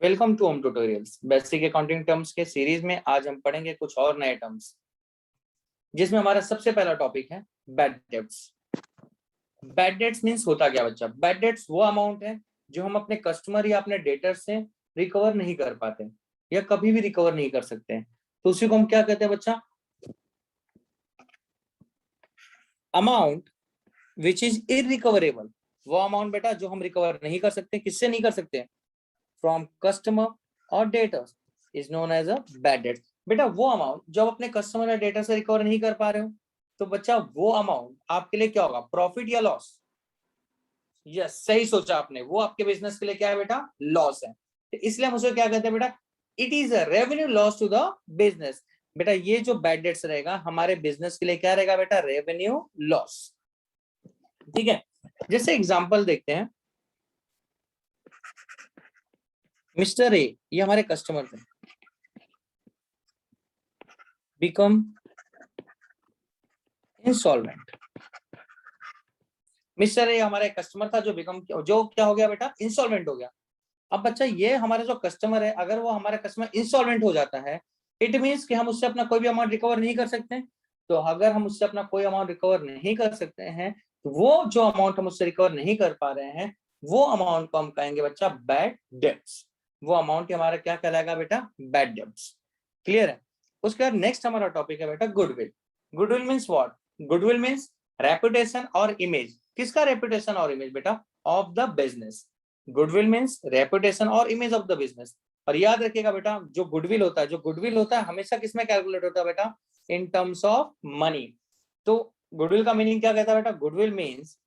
Welcome to home tutorials. Basic accounting terms के series में आज हम पढ़ेंगे कुछ और नए टर्म्स, जिसमें हमारा सबसे पहला टॉपिक है bad debts. Bad debts means होता क्या बच्चा? बैड डेट्स वो अमाउंट है जो हम अपने कस्टमर या अपने डेटर से रिकवर नहीं कर पाते या कभी भी रिकवर नहीं कर सकते हैं, तो उसी को हम क्या कहते हैं बच्चा? Amount which is irrecoverable. वो अमाउंट बेटा जो हम रिकवर नहीं कर सकते। किससे नहीं कर सकते? फ्रॉम कस्टमर और debtors is known as a bad debt. बेटा वो अमाउंट जो आप अपने कस्टमर या डेटर से रिकवर नहीं कर पा रहे हो, तो बच्चा वो अमाउंट आपके लिए क्या होगा? प्रॉफिट या लॉस? यस, सही सोचा आपने। वो आपके बिजनेस के लिए क्या है बेटा? लॉस है। तो इसलिए हम उसे क्या कहते हैं बेटा? It is a revenue loss to the business. बेटा ये जो बैड डेट्स रहेगा हमारे बिजनेस के लिए क्या रहेगा बेटा? Revenue loss. ठीक है, जैसे एग्जांपल देखते हैं। मिस्टर ए, ये हमारे कस्टमर थे, बिकम इंसॉल्वेंट। मिस्टर ए हमारा एक कस्टमर था जो क्या हो गया बेटा? इंसॉल्वेंट हो गया। अब बच्चा ये हमारा जो कस्टमर है, अगर वो हमारा कस्टमर इंसॉल्वेंट हो जाता है, इट मींस कि हम उससे अपना कोई भी अमाउंट रिकवर नहीं कर सकते। तो अगर हम उससे अपना कोई अमाउंट रिकवर नहीं कर सकते हैं, तो वो जो अमाउंट हम उससे रिकवर नहीं कर पा रहे हैं, वो अमाउंट को हम कहेंगे बच्चा बैड डेब्ट्स। वो अमाउंट हमारा क्या कहलाएगा बेटा? Bad debts. क्लियर है? उसके बाद नेक्स्ट हमारा टॉपिक है बेटा goodwill. Goodwill means what? Goodwill means reputation और इमेज। किसका रेपुटेशन और इमेज बेटा? Of the business. Goodwill means reputation और इमेज ऑफ द बिजनेस। और याद रखिएगा बेटा, जो गुडविल होता है हमेशा किसमें कैलकुलेट होता है बेटा? In terms of money. तो गुडविल का मीनिंग क्या कहता है बेटा? गुडविल मीन्स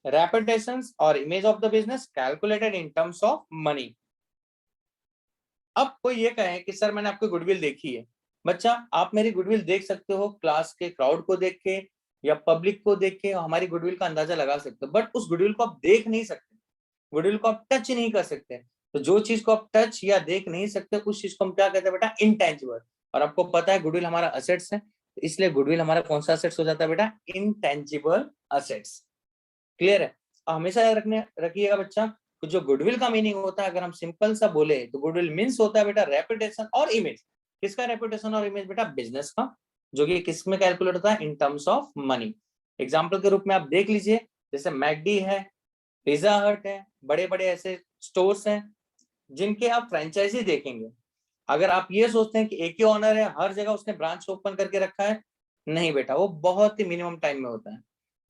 रेपुटेशन और image of the business calculated in terms of money. अब कोई ये कहे कि सर मैंने आपकी गुडविल देखी है। बच्चा आप मेरी गुडविल देख सकते हो क्लास के क्राउड को देख के या पब्लिक को देख के हमारी गुडविल का अंदाजा लगा सकते हो, बट उस गुडविल को आप देख नहीं सकते, गुडविल को आप टच नहीं कर सकते। तो जो चीज को आप टच या देख नहीं सकते उस चीज को हम क्या कहते हैं बेटा? इनटेंजिबल। और आपको पता है गुडविल हमारा असेट्स है, तो इसलिए गुडविल हमारा कौन सा असेट्स हो जाता है बेटा? Intangible assets. क्लियर है? हमेशा याद रखिएगा बच्चा, तो जो गुडविल का मीनिंग होता है, अगर हम सिंपल सा बोले तो गुडविल मीन्स होता है बेटा रेपुटेशन और इमेज। किसका रेपुटेशन और इमेज बेटा? बिजनेस का, जो कि किस में कैलकुलेट होता है? In terms of money. Example के रूप में आप देख लीजिए, जैसे मैकडी है, पिज्जा हट है, बड़े बड़े ऐसे स्टोर्स हैं जिनके आप फ्रेंचाइजी देखेंगे। अगर आप ये सोचते हैं कि एक ही ऑनर है, हर जगह उसने ब्रांच ओपन करके रखा है, नहीं बेटा, वो बहुत ही मिनिमम टाइम में होता है,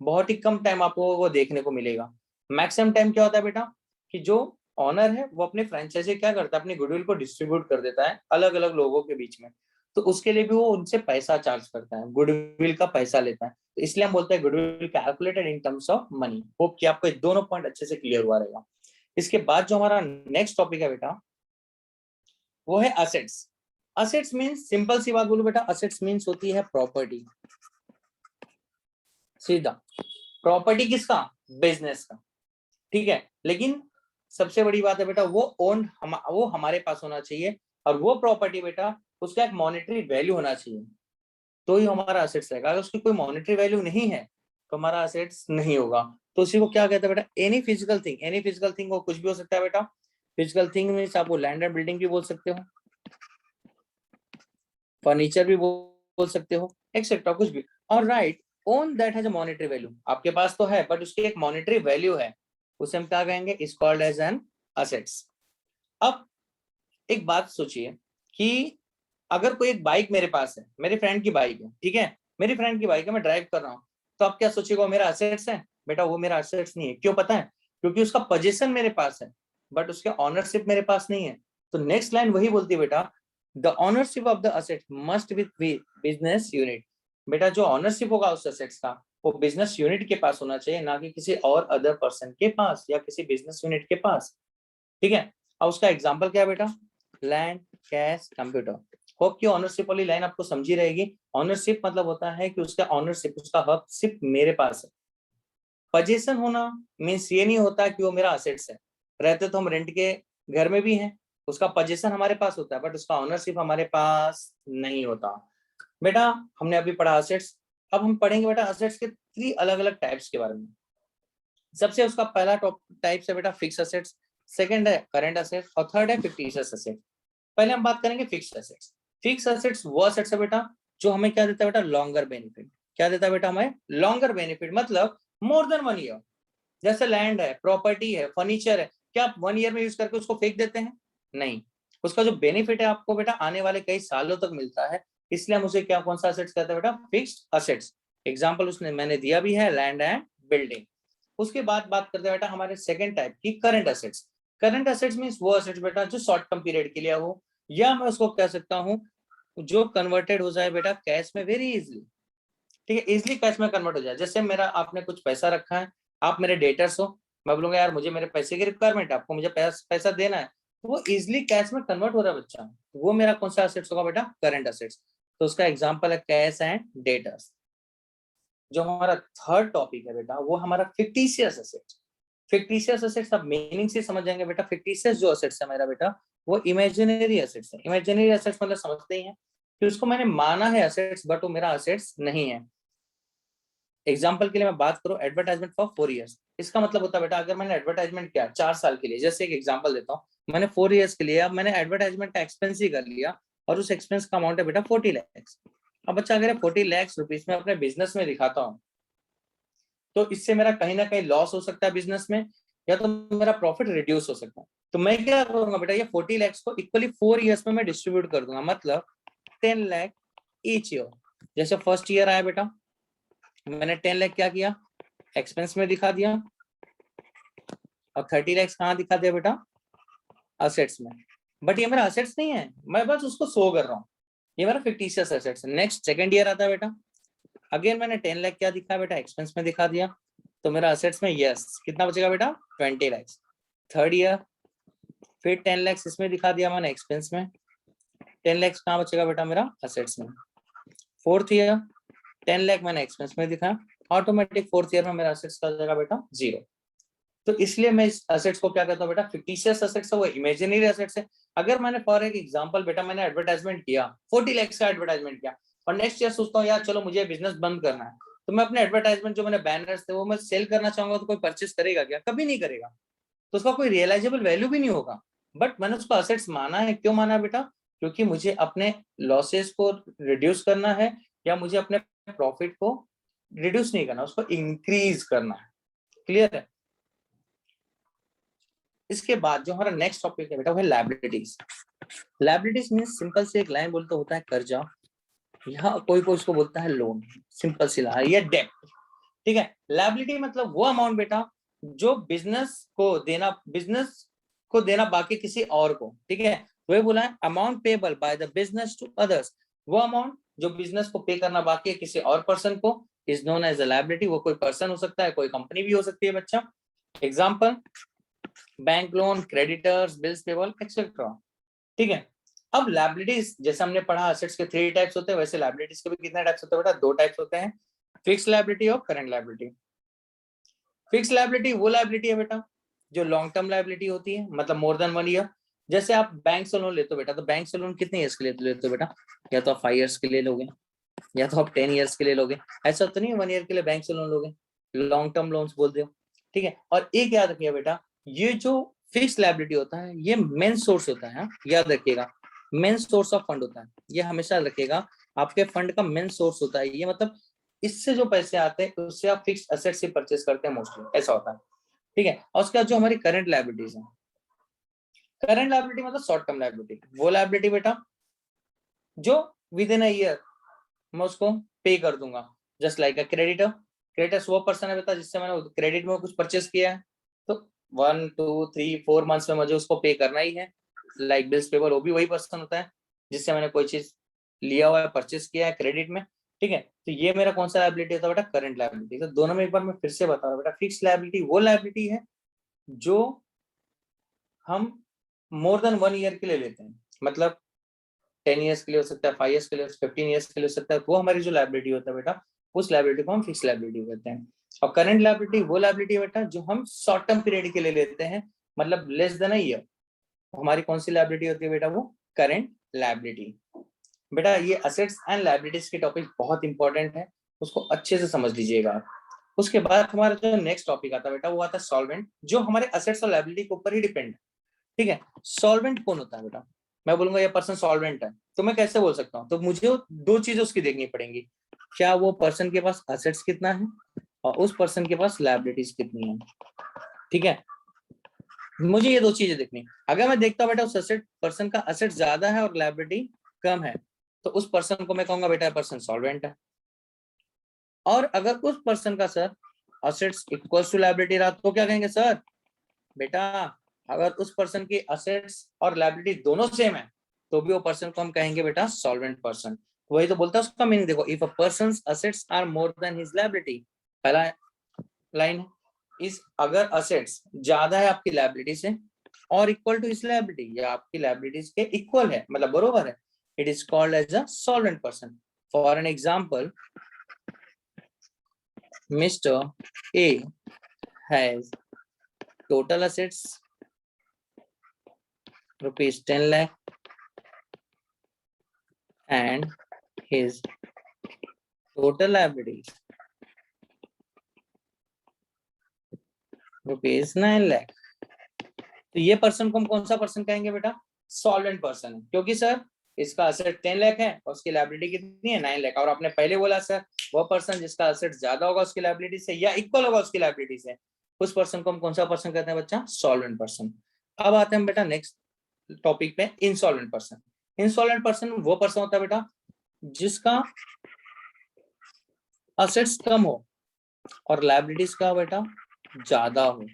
बहुत ही कम टाइम आपको वो देखने को मिलेगा। मैक्सिमम टाइम क्या होता है बेटा? कि जो ऑनर है वो अपनी फ्रेंचाइजी क्या करता है? अपनी गुडविल को डिस्ट्रीब्यूट कर देता है अलग अलग लोगों के बीच में, तो उसके लिए भी वो उनसे पैसा चार्ज करता है, गुडविल का पैसा लेता है। तो इसलिए हम बोलते हैं goodwill calculated in terms of money. Hope कि आपको दोनों पॉइंट अच्छे से क्लियर हुआ रहेगा। इसके बाद जो हमारा नेक्स्ट टॉपिक है बेटा, वो है असेट्स। असेट्स मीन्स, सिंपल सी बात बोलूं बेटा, असेट्स मीन्स होती है प्रॉपर्टी। सीधा प्रॉपर्टी किसका? बिजनेस का। ठीक है, लेकिन सबसे बड़ी बात है बेटा, वो ओन वो हमारे पास होना चाहिए, और वो प्रॉपर्टी बेटा उसका एक मॉनेटरी वैल्यू होना चाहिए, तो ही हमारा असेट्स रहेगा। अगर उसकी कोई मॉनेटरी वैल्यू नहीं है तो हमारा असेट्स नहीं होगा। तो उसी को क्या कहते हैं बेटा? Any physical thing. Any physical thing वो कुछ भी हो सकता है बेटा। फिजिकल थिंग मीन्स आप वो लैंड एंड बिल्डिंग भी बोल सकते हो, फर्नीचर भी बोल सकते हो, एक्सेट्रा कुछ भी। और right, own that has a monetary value. आपके पास तो है बट उसकी एक मॉनेटरी वैल्यू है, उसे हम क्या कहेंगे? Is called as an assets. अब एक बात सोचिए कि अगर कोई एक बाइक मेरे पास है, मेरे फ्रेंड की बाइक है, ठीक है, मेरी फ्रेंड की बाइक है, मैं ड्राइव कर रहा हूँ, तो आप क्या सोचिएगा? वो मेरा असेट्स है? बेटा वो मेरा असेट्स नहीं है। क्यों पता है? क्योंकि उसका पोजीशन मेरे पास है बट उसके ऑनरशिप मेरे पास नहीं है। तो नेक्स्ट लाइन वही बोलती है बेटा, the ownership of the asset must with business unit. बेटा जो ऑनरशिप होगा उस असेट्स का, वो बिजनेस यूनिट के पास होना चाहिए, ना कि किसी और अदर पर्सन के पास या किसी बिजनेस यूनिट के पास। ठीक है, और उसका एग्जाम्पल क्या है बेटा? Land, cash, computer. होप की ऑनरशिप वाली लाइन आपको समझी रहेगी। ऑनरशिप मतलब होता है कि उसका ऑनरशिप, उसका हक सिर्फ मेरे पास है। पोजीशन होना मीन्स ये नहीं होता कि वो मेरा असेट्स है। रहते तो हम रेंट के घर में भी हैं, उसका पोजीशन हमारे पास होता है बट उसका ऑनरशिप हमारे पास नहीं होता। बेटा हमने अभी पढ़ा असेट्स, अब हम पढ़ेंगे बेटा असेट्स के 3 अलग अलग टाइप्स के बारे में। सबसे उसका पहला टाइप है बेटा फिक्स असेट्स, सेकंड है करंट एसेट और थर्ड है फिक्टिशियस एसेट। पहले हम बात करेंगे फिक्स्ड एसेट्स। फिक्स्ड एसेट्स वो एसेट्स है बेटा जो हमें क्या देता है बेटा, लॉन्गर बेनिफिट। क्या देता है बेटा हमें, लॉन्गर बेनिफिट, मतलब मोर देन 1 ईयर। जैसे लैंड है, प्रॉपर्टी है, फर्नीचर है, क्या आप 1 ईयर में यूज करके उसको फेंक देते हैं? नहीं, उसका जो बेनिफिट है आपको बेटा आने वाले कई सालों तक मिलता है, इसलिए हम उसे क्या, कौन सा एसेट्स कहते हैं बेटा, फिक्स्ड एसेट्स। एग्जांपल उसने मैंने दिया भी है, लैंड एंड बिल्डिंग। उसके बाद बात करते हैं बेटा हमारे सेकंड टाइप की, current assets. Current assets means वो एसेट्स बेटा जो शॉर्ट टर्म पीरियड के लिए हो, या मैं उसको कह सकता हूं जो कन्वर्टेड हो जाए बेटा कैश में वेरी इजीली। ठीक है, इजीली कैश में कन्वर्ट हो जाए। जैसे मेरा आपने कुछ पैसा रखा है, आप मेरे डेटर्स हो, मैं बोलूंगा यार मुझे मेरे पैसे की रिक्वायरमेंट है, आपको मुझे पैसा देना है, तो वो इजीली कैश में कन्वर्ट हो रहा है बच्चा, वो मेरा कौन सा एसेट्स होगा बेटा, करंट एसेट्स। तो उसका एग्जांपल है कैश एंड डेटर्स। जो हमारा थर्ड टॉपिक है बेटा वो हमारा फिक्टिशियस एसेट्स। फिक्टिशियस एसेट्स आप मीनिंग से समझ जाएंगे बेटा। फिक्टिशियस जो एसेट्स है मेरा बेटा वो इमेजिनरी एसेट्स है। इमेजिनरी एसेट्स मतलब समझते ही हैं कि उसको मैंने माना है एसेट्स बट वो मेरा एसेट्स नहीं है। एग्जाम्पल के लिए मैं बात करूं, एडवर्टाइजमेंट फॉर 4 ईयर्स, इसका मतलब होता है बेटा अगर मैंने एडवर्टाइजमेंट किया 4 साल के लिए, जैसे एक एग्जाम्पल देता हूं, मैंने 4 ईयर्स के लिए, अब मैंने एडवर्टाइजमेंट का एक्सपेंस ही कर लिया और उस एक्सपेंस का अमाउंट है बेटा 40 लाख। अब बच्चा अगर 40 लाख रुपीज में अपने बिजनेस में दिखाता हूँ तो इससे मेरा कहीं ना कहीं लॉस हो सकता है बिजनेस में, या तो मेरा प्रॉफिट रिड्यूस हो सकता है। तो मैं क्या करूंगा बेटा, ये 40 लाख को इक्वली 4 ईयर्स में मैं डिस्ट्रीब्यूट कर दूंगा, मतलब 10 लाख ईच ईयर। जैसे फर्स्ट ईयर आया बेटा, मैंने 10 लाख क्या किया, एक्सपेंस में दिखा दिया, और 30 लाख कहाँ दिखा दिया बेटा, असेट्स में। बट ये मेरा असेट्स नहीं है, मैं बस उसको शो कर रहा हूँ, ये मेरा फिक्टिशियस असेट्स है। नेक्स्ट सेकंड ईयर आता है बेटा, अगेन मैंने 10 लाख क्या दिखा बेटा, एक्सपेंस में दिखा दिया, तो मेरा असेट्स में यस कितना बचेगा बेटा, 20 लाख। थर्ड ईयर फिर 10 लाख इसमें दिखा दिया मैंने एक्सपेंस में, 10 लाख कहाँ बचेगा बेटा मेरा, असेट्स में। फोर्थ ईयर 10 लाख मैंने एक्सपेंस में दिखा, ऑटोमेटिक फोर्थ ईयर में मेरा असेट्स का जाएगा बेटा 0। तो इसलिए मैं इस एसेट्स को क्या कहता हूँ बेटा, फिक्टिशियस एसेट्स है, वो इमेजिनरी एसेट्स है। अगर मैंने फॉर एक एग्जांपल बेटा मैंने एडवर्टाइजमेंट किया 40 लाख का एडवर्टाइजमेंट किया, और नेक्स्ट ईयर सोचता हूँ यार चलो मुझे बिजनेस बंद करना है, तो मैं अपने एडवर्टाइजमेंट जो मैंने बैनर्स थे वो मैं सेल करना चाहूंगा, तो कोई परचेस करेगा क्या, कभी नहीं करेगा, तो उसका कोई रियलाइजेबल वैल्यू भी नहीं होगा। बट मैंने उसको असेट्स माना है, क्यों माना है बेटा, क्योंकि मुझे अपने लॉसेस को रिड्यूस करना है, या मुझे अपने प्रॉफिट को रिड्यूस नहीं करना, उसको इंक्रीज करना है। क्लियर है। इसके बाद जो हमारा नेक्स्ट टॉपिक है बेटा वो है लायबिलिटीज। लायबिलिटीज मींस सिंपल से एक लाइन बोलते होता है कर्जा, यहाँ कोई कोई उसको बोलता है लोन, सिंपल सी लाइन, या डेट। ठीक है, लायबिलिटी मतलब वो अमाउंट बेटा जो बिजनेस को देना बाकी किसी और को। ठीक है, वही बोला है amount payable by the business to others, वो अमाउंट जो बिजनेस को पे करना बाकी है किसी और पर्सन को is known as a liability. वो कोई पर्सन हो सकता है, कोई कंपनी भी हो सकती है बच्चा। Example bank loan, creditors, bills payable etcetera. ठीक है, अब लायबिलिटीज जैसे हमने पढ़ा एसेट्स के 3 टाइप्स होते हैं, वैसे लायबिलिटीज के भी कितने टाइप्स होते हैं बेटा, 2 टाइप्स होते हैं, फिक्स लायबिलिटी और करंट लायबिलिटी। फिक्स लायबिलिटी वो लायबिलिटी है बेटा जो लॉन्ग टर्म लायबिलिटी होती है, मतलब मोर देन 1 ईयर। जैसे आप बैंक से लोन लेते हो बेटा, तो बैंक से लोन कितने ईयर्स के लिए लेते हो बेटा, या तो आप 5 ईयर्स के लिए लोगे, या तो आप 10 ईयर्स के लिए लोगे, ऐसा तो नहीं 1 ईयर के लिए बैंक से लोन लोगे, लॉन्ग टर्म लोन्स बोलते हो। ठीक है, और एक याद रखिए बेटा, ये जो फिक्स लायबिलिटी होता है ये मेन सोर्स होता है, याद रखिएगा, मेन सोर्स ऑफ फंड होता है, ये हमेशा रखिएगा, आपके फंड का मेन सोर्स होता है ये, मतलब इससे जो पैसे आते हैं उससे आप फिक्स एसेट से परचेस करते हैं मोस्टली, ऐसा होता है। ठीक है, और उसके बाद जो हमारी करंट लायबिलिटीज है, करंट लायबिलिटी मतलब शॉर्ट टर्म लायबिलिटी, वो लायबिलिटी बेटा जो विद इन अ ईयर मैं उसको पे कर दूंगा, just like a creditor. Creditors वो पर्सन है बेटा जिससे मैंने क्रेडिट में कुछ परचेस किया है, तो 1 2 3 4 मंथ्स में मुझे उसको पे करना ही है। लाइक बिल्स पेबल, वो भी वही पर्सन होता है जिससे मैंने कोई चीज लिया हुआ है, परचेस किया है क्रेडिट में। ठीक है, तो ये मेरा कौन सा लायबिलिटी होता है बेटा, करंट लायबिलिटी। तो दोनों में एक बार मैं फिर से बता रहा हूँ बेटा, फिक्स लायबिलिटी वो लायबिलिटी है जो हम मोर देन 1 ईयर के लिए लेते हैं, मतलब 10 ईयर्स के लिए हो सकता है, 5 ईयर्स के लिए, 15 ईयर्स के लिए हो सकता है, वो हमारी जो लायबिलिटी होता है बेटा उस लायबिलिटी को हम फिक्स लायबिलिटी कहते हैं। और करंट लायबिलिटी वो लायबिलिटी है बेटा जो हम शॉर्ट टर्म पीरियड के लिए लेते हैं, मतलब लेस देन अ ईयर, हमारी कौन सी लायबिलिटी होती है बेटा, वो करंट लायबिलिटी। बेटा ये असेट्स एंड लायबिलिटीज के टॉपिक बहुत इंपॉर्टेंट है, उसको अच्छे से समझ लीजिएगा। उसके बाद हमारा जो नेक्स्ट टॉपिक आता है बेटा वो आता है सॉल्वेंट, जो हमारे असेट्स और लायबिलिटी के ऊपर ही डिपेंड है। ठीक है, सॉल्वेंट कौन होता है बेटा? मैं बोलूंगा ये पर्सन सॉल्वेंट है, तो मैं कैसे बोल सकता हूँ? तो मुझे दो चीजें उसकी देखनी पड़ेंगी, क्या वो पर्सन के पास असेट्स कितना है और उस पर्सन के पास लायबिलिटीज कितनी है। ठीक है, मुझे ये दो चीजें देखनी। अगर मैं देखता हूँ बेटा उस असेट पर्सन का असेट ज्यादा है और लायबिलिटी कम है, तो उस पर्सन को मैं कहूंगा बेटा पर्सन सॉल्वेंट है। और अगर उस पर्सन का सर असेट्स इक्वल टू लायबिलिटी रहा तो क्या कहेंगे सर? बेटा अगर उस पर्सन की असेट्स और लायबिलिटी दोनों सेम है तो भी वो पर्सन को हम कहेंगे बेटा सॉल्वेंट पर्सन। वही तो बोलता है उसका मीनिंग देखो, if a person's assets are more than his liability, पहला लाइन है इस, अगर असेट्स ज्यादा है आपकी लायबिलिटी से और इक्वल टू हिज लायबिलिटी, या आपकी लायबिलिटीज के इक्वल है मतलब बरोबर है, it is called as a solvent person. For an example, Mr. A has total assets rupees 10 lakh and his total liabilities rupees 9 lakh। तो ये पर्सन को हम कौन सा पर्सन कहेंगे बेटा? सॉल्वेंट पर्सन है, क्योंकि सर इसका असेट 10 लाख है और उसकी लायबिलिटी कितनी है 9 लाख। और आपने पहले बोला सर वो पर्सन जिसका असेट ज्यादा होगा उसकी लायबिलिटी से या इक्वल होगा उसकी लायबिलिटी से, उस पर्सन को हम कौन सा पर्सन कहते हैं बच्चा? Solvent person. अब आते हैं बेटा नेक्स्ट टॉपिक पे, इंसॉल्वेंट पर्सन। इंसॉल्वेंट पर्सन वो पर्सन होता है बेटा जिसका असेट्स कम हो और लायबिलिटीज का बेटा ज्यादा हो,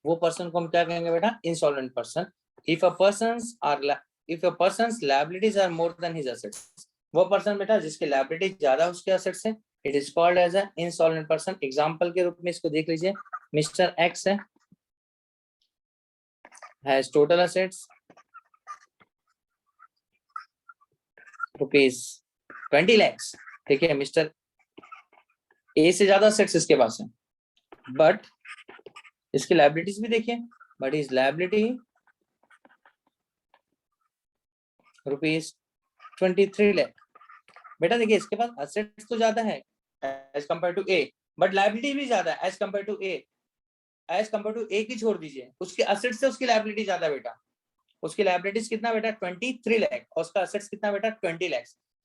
वो पर्सन को हम क्या कहेंगे बेटा? Insolvent person. If a person's liabilities are more than his assets, वो पर्सन बेटा जिसके लायबिलिटी ज्यादा उसके असेट्स है, it is called as a insolvent person. Example के रूप में इसको देख लीजिए, मिस्टर एक्स है, has total assets rupees 20 lakhs। देखिए मिस्टर ए से ज्यादा असेट्स इसके पास है, बट इसकी लायबिलिटीज भी देखिए, but is liability rupees 23 lakh. बेटा देखिए इसके पास असेट्स तो ज्यादा है as compare to A, but liability भी ज्यादा है as compare to A. As compare to A की छोड़ दीजिए, उसके असेट्स से उसकी लायबिलिटी ज्यादा है बेटा। उसकी लायबिलिटीज कितना बेटा? 23 लाख और उसका असेट्स कितना बेटा? 20 लाख।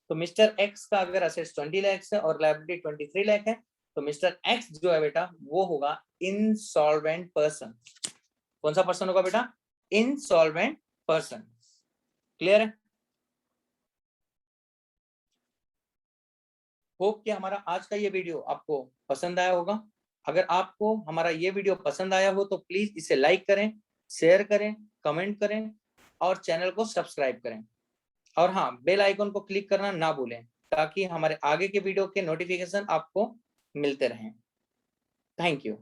तो मिस्टर एक्स का अगर असेट्स 20 लाख है और लायबिलिटी 23 लाख है, तो मिस्टर एक्स जो है बेटा वो होगा इंसॉल्वेंट पर्सन। कौन सा पर्सन होगा बेटा? Insolvent person. क्लियर है? होप कि हमारा आज का ये वीडियो आपको पसंद आया होगा। अगर आपको हमारा ये वीडियो पसंद आया हो तो प्लीज इसे लाइक करें, शेयर करें, कमेंट करें और चैनल को सब्सक्राइब करें। और हाँ, बेल आइकन को क्लिक करना ना भूलें ताकि हमारे आगे के वीडियो के नोटिफिकेशन आपको मिलते रहें। Thank you.